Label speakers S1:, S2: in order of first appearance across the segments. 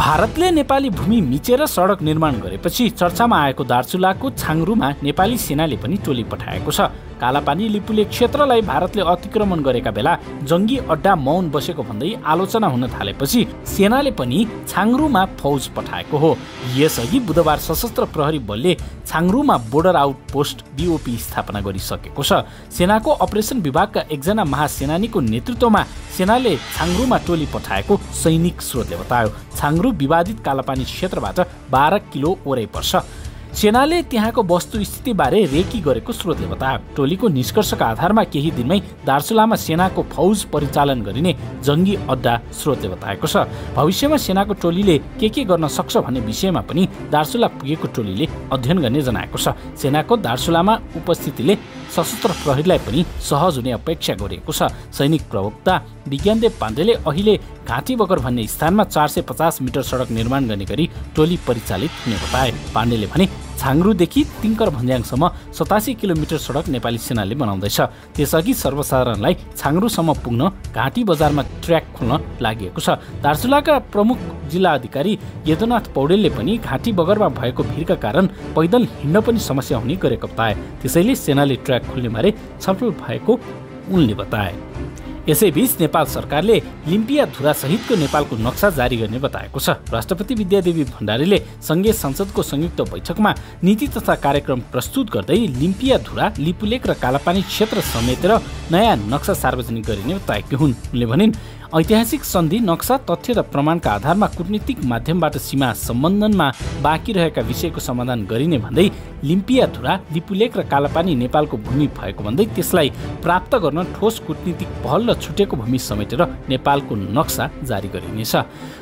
S1: भारतले नेपाली भूमि मिचेर सडक निर्माण गरेपछि चर्चामा आएको दार्चुलाको छाङ्रुमा नेपाली सेनाले पनि टोली पठाएको छ। कालापानी लिपुलेक क्षेत्रलाई भारतले अतिक्रमण गरेका बेला जङ्गी अड्डा मौन बसेको भन्दै आलोचना हुन थालेपछि सेनाले पनि छाङ्रुमा फौज पठाएको हो। यसअघि बुधबार सशस्त्र प्रहरी बलले छाङ्रुमा बोर्डर आउटपोस्ट BOP स्थापना गरिसकेको छ। सेनाको अपरेसन विभागका एकजना महासेनानीको नेतृत्वमा सेनाले छाङ्रुमा टोली पठाएको सैनिक स्रोतले बतायो। छाङ्रु विवादित कालापानी क्षेत्रबाट 12 किलो वरै पर्छ। सेनाले त्यहाँको वस्तुस्थितिबारे रेकी गरेको स्रोतले बतायो। टोलीको निष्कर्षका आधारमा केही दिनमै दार्चुलामा सेनाको फौज परिचालन गरिने जङ्गी अड्डा स्रोतले बताएको छ। भविष्यमा सेनाको टोलीले के गर्न सक्छ भन्ने विषयमा पनि दार्चुला पुगेको टोलीले अध्ययन गर्ने जनाएको छ। सेनाको दार्चुलामा उपस्थितिले सशस्त्र प्रहरीलाई पनि सहज हुने अपेक्षा गरिएको छ। सैनिक प्रवक्ता विज्ञानदेव पाण्डेले अहिले घाँटी बगर भन्ने स्थानमा 450 मिटर सडक निर्माण गर्ने गरी टोली परिचालित हुने बताए। पाण्डेले भने छाङ्रुदेखि तिङ्कर भन्ज्याङसम्म 87 किलोमिटर सडक नेपाली सेनाले बनाउँदैछ। त्यसअघि सर्वसाधारणलाई छाङ्रुसम्म पुग्न घाँटी बजारमा ट्र्याक खोल्न लागि छ। दार्चुलाका प्रमुख जिल्ला अधिकारी यदुनाथ पौडेलले पनि घाँटी बगरमा भएको भिडका कारण पैदल हिँड्न पनि समस्या हुने गरेको बताए। त्यसैले सेनाले ट्र्याक खोल्ने बारे छलफल भएको उनले बताए। यसैबीच नेपाल सरकारले लिम्पिया धुरा सहितको नेपालको नक्सा जारी गर्ने बताएको छ। राष्ट्रपति विद्यादेवी भण्डारीले संघीय संसदको संयुक्त बैठकमा नीति तथा कार्यक्रम प्रस्तुत गर्दै लिम्पिया धुरा लिपुलेक र कालापानी क्षेत्र समेटेर नयाँ नक्सा सार्वजनिक गरिने बताएकी हुन्। उनले भनिन्, ऐतिहासिक सन्धि नक्सा तथ्य र प्रमाणका आधारमा कूटनीतिक माध्यमबाट सीमा सम्बन्धनमा बाँकी रहेका विषयको समाधान गरिने भन्दै लिम्पिया धुरा लिपुलेक र कालापानी नेपालको भूमि भएको भन्दै त्यसलाई प्राप्त गर्न ठोस कूटनीतिक पहल र छुटेको भूमि समेटेर नेपालको नक्सा जारी गरिनेछ।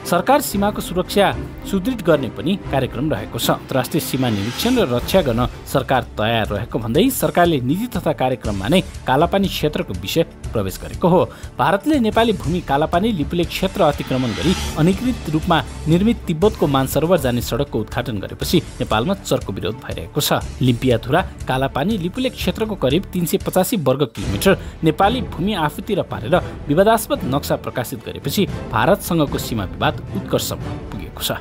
S1: सरकार सीमाको सुरक्षा सुदृढ गर्ने पनि कार्यक्रम रहेको छ। अन्तर्राष्ट्रिय सीमा निरीक्षण र रक्षा गर्न सरकार तयार रहेको भन्दै सरकारले नीति तथा कार्यक्रममा नै कालापानी क्षेत्रको विषय प्रवेश गरेको हो। भारतले नेपाली भूमि कालापानी लिपुलेक क्षेत्र अतिक्रमण गरी अनधिकृत रूपमा निर्मित तिब्बतको मानसरोवर जाने सडकको उद्घाटन गरेपछि नेपालमा चर्को विरोध भइरहेको छ। लिम्पिया धुरा कालापानी लिपुलेक क्षेत्रको करिब 385 वर्ग किलोमिटर नेपाली भूमि आफूतिर पारेर विवादास्पद नक्सा प्रकाशित गरेपछि भारतसँगको सीमा विवाद उत्कर्षमा पुगेको छ।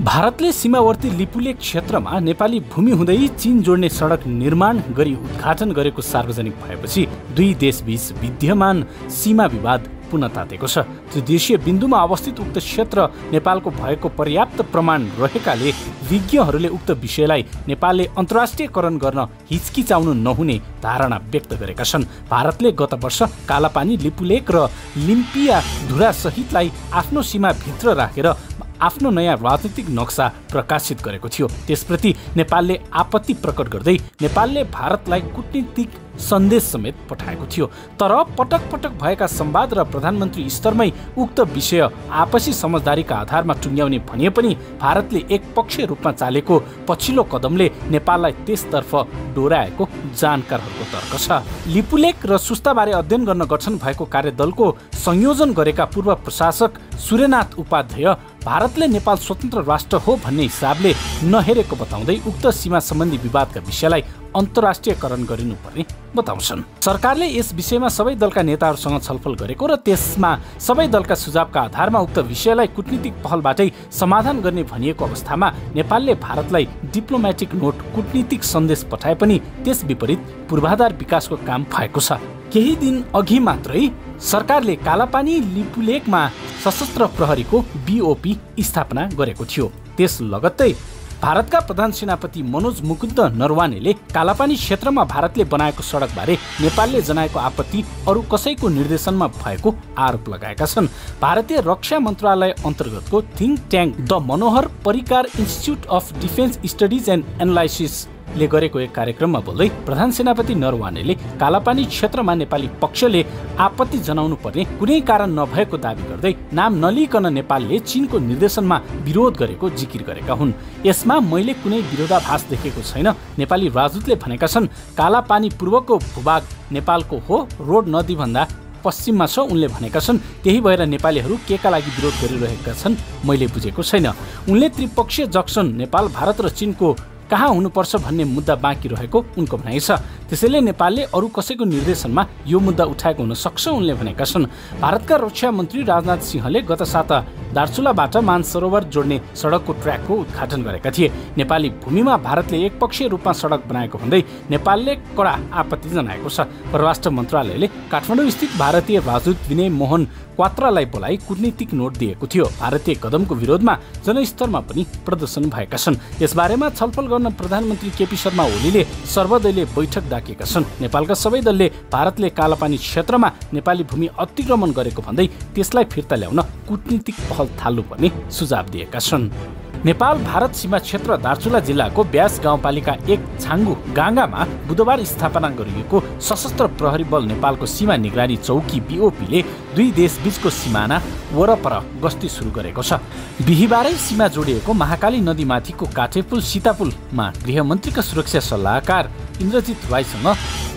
S1: भारतले सीमावर्ती लिपुलेक क्षेत्रमा नेपाली भूमि हुँदै चीन जोड्ने सडक निर्माण गरी उद्घाटन गरेको सार्वजनिक भएपछि दुई देशबीच विद्यमान सीमा विवाद पुनः तातेको छ। त्रिदेशीय बिन्दुमा अवस्थित उक्त क्षेत्र नेपालको भएको पर्याप्त प्रमाण रहेकाले विज्ञहरूले उक्त विषयलाई नेपालले अन्तर्राष्ट्रियकरण गर्न हिचकिचाउनु नहुने धारणा व्यक्त गरेका छन्। भारतले गत वर्ष कालापानी लिपुलेक र लिम्पिया धुरा सहितलाई आफ्नो सीमाभित्र राखेर आफ्नो नयाँ राजनीतिक नक्सा प्रकाशित गरेको थियो। त्यसप्रति नेपालले आपत्ति प्रकट गर्दै नेपालले भारतलाई कूटनीतिक सन्देश समेत पठाएको थियो। तर पटक पटक भएका संवाद र प्रधानमन्त्री स्तरमै उक्त विषय आपसी समझदारीका आधारमा टुङ्ग्याउने भनिए पनि भारतले एकपक्षीय रूपमा चालेको पछिल्लो कदमले नेपाललाई त्यसतर्फ डोराएको जानकारहरूको तर्क छ। लिपुलेक र सुस्ताबारे अध्ययन गर्न गठन भएको कार्यदलको संयोजन गरेका पूर्व प्रशासक सूर्यनाथ उपाध्याय भारतले नेपाल स्वतन्त्र राष्ट्र हो भन्ने हिसाबले नहेरेको बताउँदै उक्त सीमा सम्बन्धी विवादका विषयलाई अन्तर्राष्ट्रियकरण गरिनुपर्ने बताउँछन्। सरकारले यस विषयमा सबै दलका नेताहरूसँग छलफल गरेको र त्यसमा सबै दलका सुझावका आधारमा उक्त विषयलाई कूटनीतिक पहलबाटै समाधान गर्ने भनिएको अवस्थामा नेपालले भारतलाई डिप्लोमेटिक नोट कूटनीतिक सन्देश पठाए पनि त्यस विपरीत पूर्वाधार विकासको काम भएको छ। केही दिन अघि मात्रै सरकारले कालापानी लिपुलेकमा सशस्त्र प्रहरीको BOP स्थापना गरेको थियो। त्यस लगत्तै भारतका प्रधान सेनापति मनोज मुकुन्द नरवानेले कालापानी क्षेत्रमा भारतले बनाएको सडकबारे नेपालले जनाएको आपत्ति अरू कसैको निर्देशनमा भएको आरोप लगाएका छन्। भारतीय रक्षा मन्त्रालय अन्तर्गतको थिङ्क ट्याङ्क द मनोहर परिकार institute of defence studies and analysis ले गरेको एक कार्यक्रममा बोल्दै प्रधान सेनापति नरवानेले कालापानी क्षेत्रमा नेपाली पक्षले आपत्ति जनाउनु पर्ने कुनै कारण नभएको दावी गर्दै नाम नलिकन नेपालले चीनको निर्देशनमा विरोध गरेको जिकिर गरेका हुन्। यसमा मैले कुनै विरोधाभास देखेको छैन। नेपाली राजदूतले भनेका छन् कालापानी पूर्वको भूभाग नेपालको हो, रोड नदी भन्दा पश्चिममा छ उनले भनेका छन्। त्यही भएर नेपालीहरू केका लागि विरोध गरिरहेका छन् मैले बुझेको छैन। उनले त्रिपक्षीय जक्सन नेपाल भारत र चीनको कहाँ हुनुपर्छ भन्ने मुद्दा बाँकी रहेको उनको भनाइ छ। त्यसैले नेपालले अरू कसैको निर्देशनमा यो मुद्दा उठाएको हुन सक्छ उनले भनेका छन्। भारतका रक्षा मन्त्री राजनाथ सिंहले गत साता दार्चुलाबाट मानसरोवर जोड्ने सडकको ट्र्याकको उद्घाटन गरेका थिए। नेपाली भूमिमा भारतले एकपक्षीय रूपमा सडक बनाएको भन्दै नेपालले कडा आपत्ति जनाएको छ। परराष्ट्र मन्त्रालयले काठमाडौँ स्थित भारतीय राजदूत विनय मोहन क्वात्रालाई बोलाई कूटनीतिक नोट दिएको थियो। भारतीय कदमको विरोधमा जनस्तरमा पनि प्रदर्शन भएका छन्। यसबारेमा छलफल गर्न प्रधानमन्त्री केपी शर्मा ओलीले सर्वदलीय बैठक डाकेका छन्। नेपालका सबै दलले भारतले कालापानी क्षेत्रमा नेपाली भूमि अतिक्रमण गरेको भन्दै त्यसलाई फिर्ता ल्याउन कूटनीतिक पहल थाल्नुपर्ने सुझाव दिएका छन्। नेपाल भारत सीमा क्षेत्र दार्चुला जिल्लाको ब्यास गाउँपालिका 1 छाङ्गु गाँगामा बुधबार स्थापना गरिएको सशस्त्र प्रहरी बल नेपालको सीमा निगरानी चौकी बीओपीले दुई देशबीचको सिमाना वरपर गस्ती सुरु गरेको छ। बिहिबारै सीमा जोडिएको महाकाली नदीमाथिको काठेपुल सीतापुलमा गृहमन्त्रीका सुरक्षा सल्लाहकार इन्द्रजित राईसँग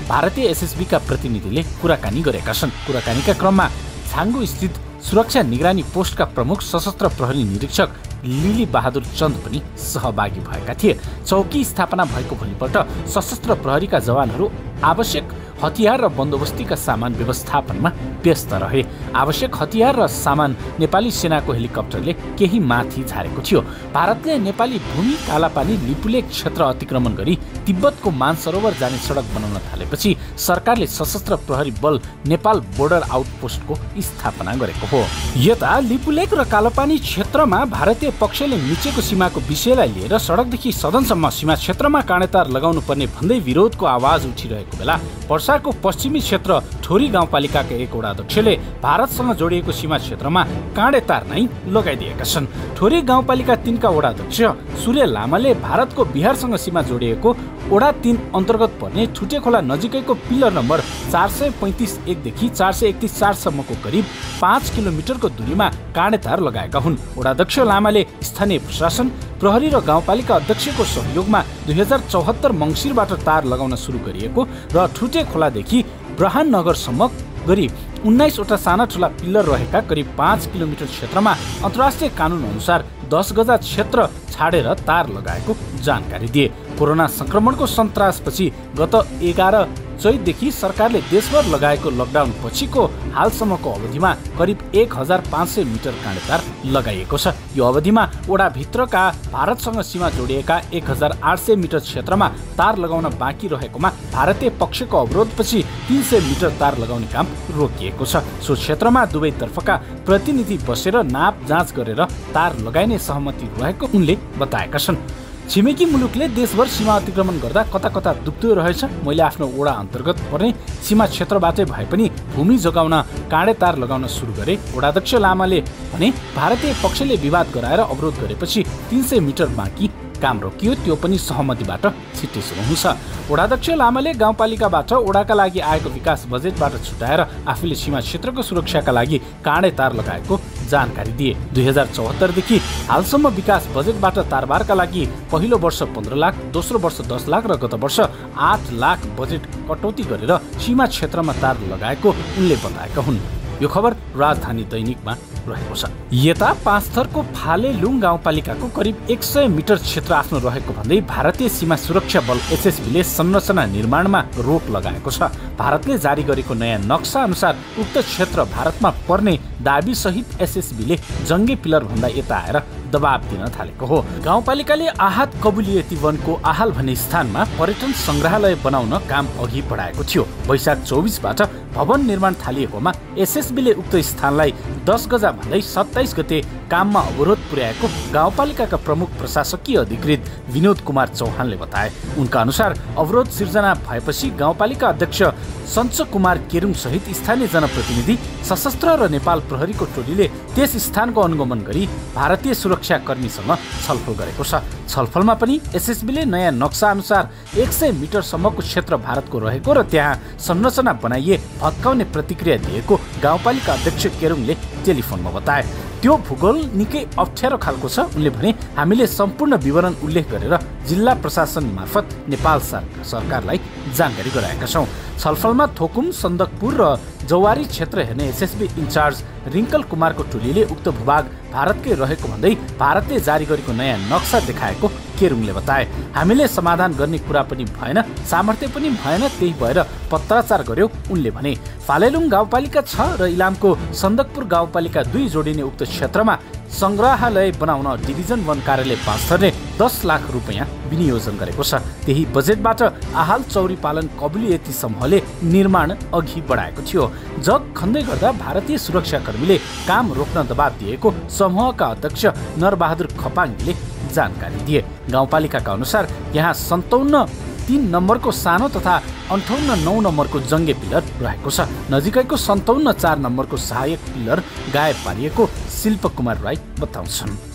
S1: भारतीय एसएसबीका प्रतिनिधिले कुराकानी गरेका छन्। कुराकानीका क्रममा छाङ्गु स्थित सुरक्षा निगरानी पोस्टका प्रमुख सशस्त्र प्रहरी निरीक्षक लिली बहादुर चन्द पनि सहभागी भएका थिए। चौकी स्थापना भएको भोलिपल्ट सशस्त्र प्रहरीका जवानहरू आवश्यक हतियार र बन्दोबस्तीका सामान व्यवस्थापनमा व्यस्त रहे। आवश्यक हतियार र सामान नेपाली सेनाको हेलिकप्टरले केही माथि झारेको थियो। भारतले नेपाली भूमि कालापानी लिपुलेक क्षेत्र अतिक्रमण गरी तिब्बतको मानसरोवर जाने सडक बनाउन थालेपछि सरकारले सशस्त्र प्रहरी बल नेपाल बोर्डर आउटपोस्टको स्थापना गरेको हो। यता लिपुलेक र कालापानी क्षेत्रमा भारतीय पक्षले मिचेको सीमाको विषयलाई लिएर सडकदेखि सदनसम्म सीमा क्षेत्रमा काँडेतार लगाउनु पर्ने भन्दै विरोधको आवाज उठिरहेको बेला पर्साको पश्चिमी क्षेत्र ठोरी गाउँपालिकाका एक वडाध्यक्षले भारतसँग जोडिएको सीमा क्षेत्रमा काँडेतार नै लगाइदिएका छन्। ठोरी गाउँपालिका 3 का वडाध्यक्ष सूर्य लामाले भारतको बिहारसँग सीमा जोडिएको वडा 3 अन्तर्गत पर्ने ठुटेखोला नजिकैको पिलर नम्बर 435-1 देखि 431-4 सम्मको करिब 5 किलोमिटरको दूरीमा काँडेतार लगाएका हुन्। वडाध्यक्ष लामाले स्थानीय प्रशासन, प्रहरी र गाउँपालिका अध्यक्षको सहयोगमा 2074 मङ्सिरबाट तार लगाउन सुरु गरिएको र ठुटे खोलादेखि ब्रहाननगरसम्म गरी 19 वटा साना ठुला पिल्लर रहेका करिब 5 किलोमिटर क्षेत्रमा अन्तर्राष्ट्रिय कानुन अनुसार 10 गजा क्षेत्र छाडेर तार लगाएको जानकारी दिए। कोरोना संक्रमणको सन्तासपछि गत 11 चैतदेखि सरकारले देशभर लगाएको लकडाउन पछिको हालसम्मको अवधिमा करिब 1500 मिटर काँडेतार लगाइएको छ। यो अवधिमा वडाभित्रका भारतसँग सीमा जोडिएका 1800 मिटर क्षेत्रमा तार लगाउन बाँकी रहेकोमा भारतीय पक्षको अवरोधपछि 300 मिटर तार लगाउने काम रोकिएको छ। सो क्षेत्रमा दुवैतर्फका प्रतिनिधि बसेर नाप जाँच गरेर तार लगाइने सहमति रहेको उनले बताएका छन्। छिमेकी मुलुकले देशभर सीमा अतिक्रमण गर्दा कता कता दुख्दो रहेछ। मैले आफ्नो वडा अन्तर्गत पर्ने सीमा क्षेत्रबाटै भए पनि भूमि जोगाउन काँडेतार लगाउन सुरु गरे। वडाध्यक्ष लामाले भने भारतीय पक्षले विवाद गराएर अवरोध गरेपछि 300 मिटर बाँकी काम रोकियो, त्यो पनि सहमतिबाट छिट्टै सुरु हुन्छ। वडाध्यक्ष लामाले गाउँपालिकाबाट वडाका लागि आएको विकास बजेटबाट छुटाएर आफूले सीमा क्षेत्रको सुरक्षाका लागि काँडेतार लगाएको जानकारी दिए। 2074 देखि हालसम्म विकास बजेटबाट तारबारका लागि पहिलो वर्ष 15 लाख, दोस्रो वर्ष 10 लाख र गत वर्ष 8 लाख बजेट कटौती गरेर सीमा क्षेत्रमा तार लगाएको उनले बताएका हुन्। यो खबर राजधानी दैनिकमा रहेको छ। यता पाँचथरको फालेलुङ गाउँपालिकाको करिब 100 मिटर क्षेत्र आफ्नो रहेको भन्दै भारतीय सीमा सुरक्षा बल एसएसबीले संरचना निर्माणमा रोक लगाएको छ। भारतले जारी गरेको नयाँ नक्सा अनुसार उक्त क्षेत्र भारतमा पर्ने दाबी सहित एसएसबीले जङ्गे पिलर भन्दा यता आएर दबाब दिन थालेको हो। गाउँपालिकाले आहत कबुलियती वनको आहाल भन्ने स्थानमा पर्यटन संग्रहालय बनाउन काम अघि बढाएको थियो। वैशाख 24बाट भवन निर्माण थालिएकोमा एसएसबीले उक्त स्थानलाई 10 गजा भन्दै 27 गते काममा अवरोध पुर्याएको गाउँपालिकाका प्रमुख प्रशासकीय अधिकृत विनोद कुमार चौहानले बताए। उनका अनुसार अवरोध सिर्जना भएपछि गाउँपालिका अध्यक्ष सञ्च कुमार केरुङ सहित स्थानीय जनप्रतिनिधि, सशस्त्र र नेपाल प्रहरीको टोलीले त्यस स्थानको अनुगमन गरी भारतीय सुरक्षा कर्मीसँग छलफल गरेको छ। छलफलमा पनि एसएसबीले नयाँ नक्सा अनुसार 100 मिटरसम्मको क्षेत्र भारतको रहेको र त्यहाँ संरचना बनाइए भत्काउने प्रतिक्रिया दिएको गाउँपालिका अध्यक्ष केरुङले टेलिफोनमा बताए। त्यो भूगोल निकै अप्ठ्यारो खालको छ। उनले भने हामीले सम्पूर्ण विवरण उल्लेख गरेर जिल्ला प्रशासन मार्फत नेपाल सरकारलाई जानकारी गराएका छौँ। छलफलमा थोकुम, सन्दकपुर र जौवारी क्षेत्र हेर्ने एसएसबी इन्चार्ज रिङ्कल कुमारको टोलीले उक्त भूभाग भारतकै रहेको भन्दै भारतले जारी गरेको नयाँ नक्सा देखाएको केरुङले बताए। हामीले समाधान गर्ने कुरा पनि भएन, सामर्थ्य पनि भएन, त्यही भएर पत्राचार गर्यो उनले भने। फालेलुङ गाउँपालिका 6 र इलामको सन्दकपुर गाउँपालिका 2 जोडिने उक्त क्षेत्रमा संग्रहालय बनाउन डिभिजन 1 कार्यालय पाँचथरले 10 लाख रुपैयाँ विनियोजन गरेको छ। त्यही बजेटबाट आहाल चौरी पालन कबुलियती समूहले निर्माण अघि बढाएको थियो। जग खन्दै गर्दा भारतीय सुरक्षाकर्मीले काम रोक्न दबाब दिएको समूहका अध्यक्ष नरबहादुर खपाङले जानकारी दिए। गाउँपालिकाका अनुसार यहाँ 57 नम्बरको सानो तथा 58 9 नम्बरको जङ्गे पिलर रहेको छ। नजिकैको 57 4 नम्बरको सहायक पिलर गायब पारिएको शिल्पकुमार राई बताउँछन्।